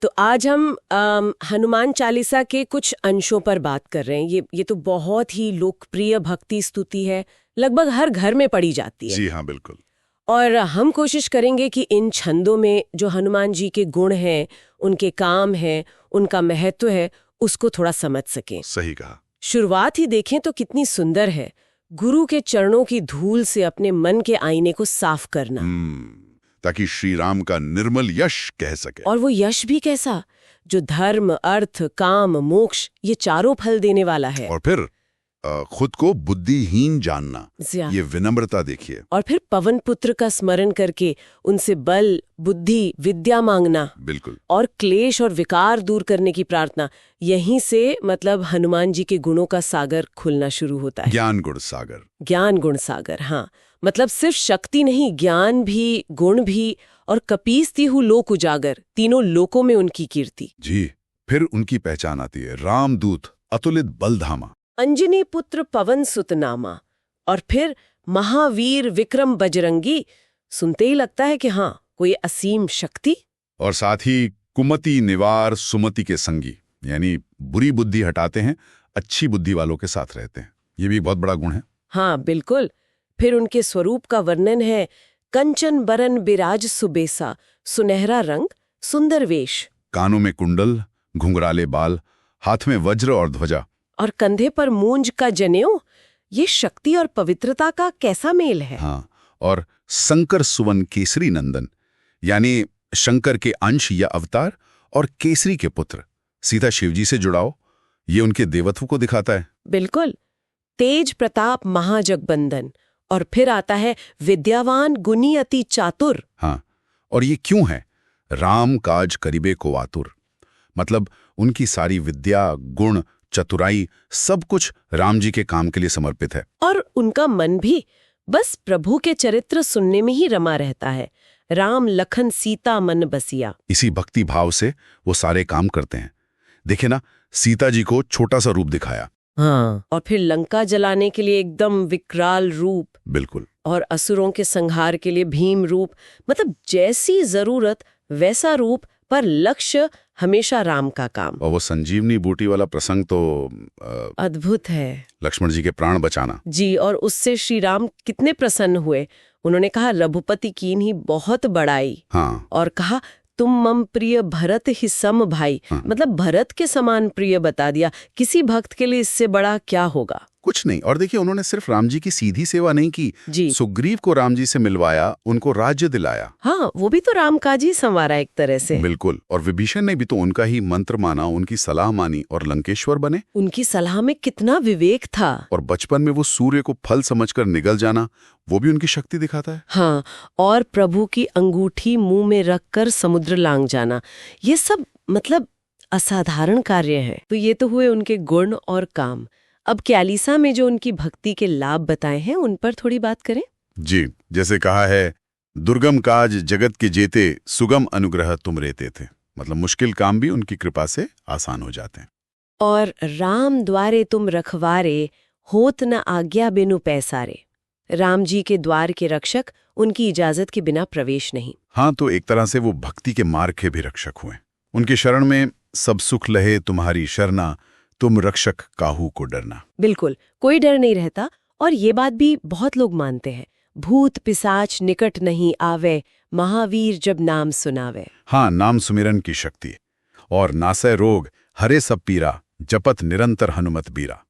तो आज हम हनुमान चालीसा के कुछ अंशों पर बात कर रहे हैं। ये तो बहुत ही लोकप्रिय भक्ति स्तुति है, लगभग हर घर में पढ़ी जाती है। जी हाँ, बिल्कुल। और हम कोशिश करेंगे कि इन छंदों में जो हनुमान जी के गुण हैं, उनके काम हैं, उनका महत्व है, उसको थोड़ा समझ सकें। सही कहा। शुरुआत ही देखें तो कितनी सुंदर है। गुरु के चरणों की धूल से अपने मन के आईने को साफ करना, ताकि श्री राम का निर्मल यश कह सके। और वो यश भी कैसा, जो धर्म, अर्थ, काम, मोक्ष ये चारों फल देने वाला है। और फिर खुद को बुद्धिहीन जानना, ये विनम्रता देखिए। और फिर पवन पुत्र का स्मरण करके उनसे बल, बुद्धि, विद्या मांगना। बिल्कुल। और क्लेश और विकार दूर करने की प्रार्थना। यहीं से मतलब हनुमान जी के गुणों का सागर खुलना शुरू होता है। ज्ञान गुण सागर। ज्ञान गुण सागर, हाँ। मतलब सिर्फ शक्ति नहीं, ज्ञान भी, गुण भी, और कपीसती हूँ लोक उजागर, तीनों लोकों में उनकी कीर्ति। जी। फिर उनकी पहचान आती है, रामदूत, अतुलित बलधामा, अंजनी पुत्र पवन सुत नामा, और फिर महावीर विक्रम बजरंगी। सुनते ही लगता है कि हाँ, कोई असीम शक्ति। और साथ ही कुमति निवार सुमति के संगी, यानी बुरी बुद्धि हटाते हैं, अच्छी बुद्धि वालों के साथ रहते हैं। ये भी बहुत बड़ा गुण है। हाँ बिल्कुल। फिर उनके स्वरूप का वर्णन है, कंचन बरन बिराज सुबेसा, सुनहरा रंग, सुंदर वेश, कानों में कुंडल, घुंघराले बाल, हाथ में वज्र और ध्वजा, और कंधे पर मूंज का जनेऊ। ये शक्ति और पवित्रता का कैसा मेल है। हाँ। और शंकर सुवन केसरी नंदन, यानी शंकर के अंश या अवतार, और केसरी के पुत्र, सीधा शिवजी से जुड़ाओ, ये उनके देवत्व को दिखाता है। बिल्कुल। तेज प्रताप महाजगबंदन, और फिर आता है विद्यावान गुणी अति चातुर। हाँ। और ये क्यों है? राम काज करीबे को आतुर, मतलब उनकी सारी विद्या, गुण, चतुराई, सब कुछ राम जी के काम के लिए समर्पित है। और उनका मन भी बस प्रभु के चरित्र सुनने में ही रमा रहता है। राम लखन सीता मन बसिया। इसी भक्ति भाव से वो सारे काम करते हैं। देखे ना, सीता जी को छोटा सा रूप दिखाया। हाँ। और फिर लंका जलाने के लिए एकदम विकराल रूप। बिल्कुल। और असुरों के संहार के लिए भीम रूप। मतलब जैसी जरूरत वैसा रूप, पर लक्ष्य हमेशा राम का काम। और वो संजीवनी बूटी वाला प्रसंग तो अद्भुत है। लक्ष्मण जी के प्राण बचाना। जी। और उससे श्री राम कितने प्रसन्न हुए। उन्होंने कहा, रघुपति कीन ही बहुत बड़ाई। हाँ। और कहा, तुम मम प्रिय भरत ही सम भाई। हाँ। मतलब भरत के समान प्रिय बता दिया। किसी भक्त के लिए इससे बड़ा क्या होगा। कुछ नहीं। और देखिए, उन्होंने सिर्फ राम जी की सीधी सेवा नहीं की जी। सुग्रीव को राम जी से मिलवाया, उनको राज्य दिलाया। हाँ, वो भी तो राम काज ही संवारा एक तरह से। बिल्कुल। और विभीषण ने भी तो उनका ही मंत्र माना, उनकी सलाह मानी और लंकेश्वर बने। उनकी सलाह में कितना विवेक था। और बचपन में वो सूर्य को फल समझकर निगल जाना, वो भी उनकी शक्ति दिखाता है। हाँ। और प्रभु की अंगूठी मुंह में रखकर समुद्र लांग जाना, ये सब मतलब असाधारण कार्य है। तो ये तो हुए उनके गुण और काम। अब क्यालीसा में जो उनकी भक्ति के लाभ बताए हैं, उन पर थोड़ी बात करें। जी। जैसे कहा है, दुर्गम काज जगत के जेते, सुगम अनुग्रह तुम रहते थे। मतलब मुश्किल काम भी उनकी कृपा से आसान हो जाते हैं। और राम द्वारे तुम रखवारे, होत न आज्ञा बिनु पैसारे। राम जी के द्वार के रक्षक उनकी इजाजत के बिना प्रवेश नहीं। हाँ, तो एक तरह से वो भक्ति के मार्ग के भी रक्षक हुए। उनकी शरण में सब सुख लहे तुम्हारी शरणा, तुम रक्षक काहू को डरना। बिल्कुल, कोई डर नहीं रहता। और ये बात भी बहुत लोग मानते हैं, भूत पिशाच निकट नहीं आवे, महावीर जब नाम सुनावे। हाँ, नाम सुमिरन की शक्ति। और नासय रोग हरे सब पीरा, जपत निरंतर हनुमत बीरा।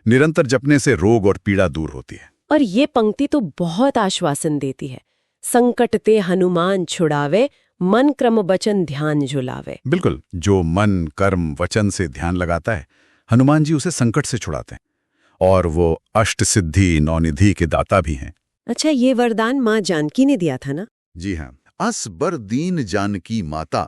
निरंतर जपने से रोग और पीड़ा दूर होती है। और ये पंक्ति तो बहुत आश्वासन देती है, संकट ते हनुमान छुड़ावे, मन क्रम वचन ध्यान झुलावे। बिल्कुल। जो मन, कर्म, वचन से ध्यान लगाता है, हनुमान जी उसे संकट से छुड़ाते हैं। और वो अष्ट सिद्धि नौनिधि के दाता भी हैं। अच्छा, ये वरदान माँ जानकी ने दिया था ना? जी हाँ। अस बर दीन जानकी माता,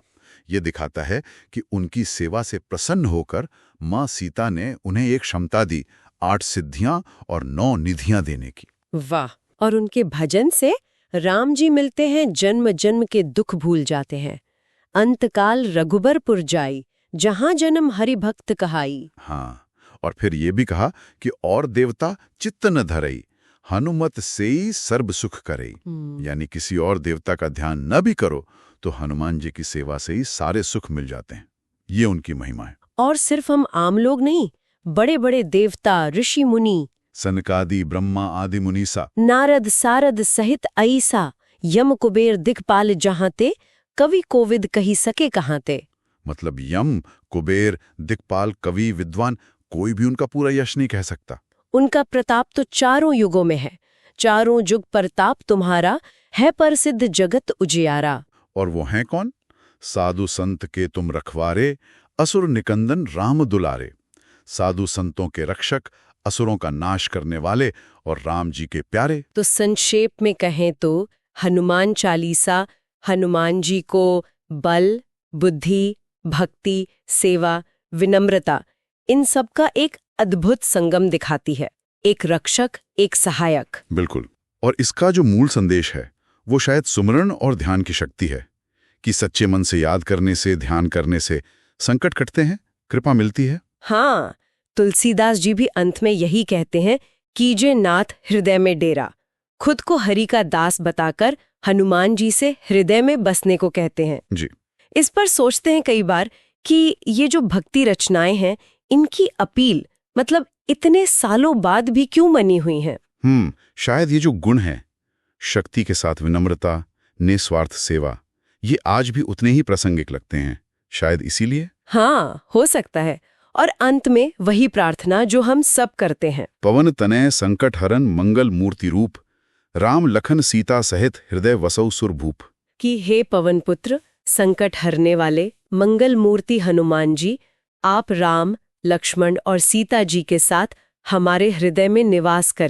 ये दिखाता है कि उनकी सेवा से प्रसन्न होकर माँ सीता ने उन्हें एक क्षमता दी, 8 सिद्धियां और 9 निधियां देने की। वाह। और उनके भजन से राम जी मिलते हैं, जन्म जन्म के दुख भूल जाते हैं। अंतकाल रघुबरपुर जाई, जहां जन्म हरि भक्त कहाई। हाँ। और फिर ये भी कहा कि और देवता चित्त न धरई, हनुमत सेई सर्ब सुख करई। यानी किसी और देवता का ध्यान न भी करो तो हनुमान जी की सेवा से ही सारे सुख मिल जाते हैं। ये उनकी महिमा है। और सिर्फ हम आम लोग नहीं, बड़े बड़े देवता, ऋषि मुनि, सनकादि ब्रह्मा आदि मुनीसा, नारद सारद सहित ऐसा, यम कुबेर दिक्पाल जहाँ ते, कवि कोविद कही सके कहाँ ते। मतलब यम, कुबेर, दिक्पाल, कवि, विद्वान, कोई भी उनका पूरा यश नहीं कह सकता। उनका प्रताप तो चारों युगों में है। चारों युग प्रताप तुम्हारा, है प्रसिद्ध जगत उजियारा। और वो हैं कौन? साधु संत के तुम रखवारे, असुर निकंदन राम दुलारे। साधु संतों के रक्षक, असुरों का नाश करने वाले और राम जी के प्यारे। तो संक्षेप में कहें तो हनुमान चालीसा हनुमान जी को बल, बुद्धि, भक्ति, सेवा, विनम्रता, इन सब का एक अद्भुत संगम दिखाती है। एक रक्षक, एक सहायक। बिल्कुल। और इसका जो मूल संदेश है वो शायद सुमरन और ध्यान की शक्ति है कि सच्चे मन से याद करने से, ध्यान करने से संकट कटते हैं, कृपा मिलती है। हाँ, तुलसीदास जी भी अंत में यही कहते हैं, कीजे नाथ हृदय में डेरा। खुद को हरि का दास बताकर हनुमान जी से हृदय में बसने को कहते हैं जी। इस पर सोचते हैं कई बार कि ये जो भक्ति रचनाएं हैं, इनकी अपील मतलब इतने सालों बाद भी क्यों बनी हुई हैं? शायद ये जो गुण हैं, शक्ति के साथ विनम्रता, निस्वार्थ सेवा, ये आज भी उतने ही प्रासंगिक लगते हैं। शायद इसीलिए। हाँ, हो सकता है। और अंत में वही प्रार्थना जो हम सब करते हैं। पवन तनय संकट हरन मंगल मूर्ति रूप, राम लखन सीता सहित हृदय वसौ सुर भूप। कि हे पवन पुत्र, संकट हरने वाले, मंगल मूर्ति हनुमान जी, आप राम, लक्ष्मण और सीता जी के साथ हमारे हृदय में निवास करें।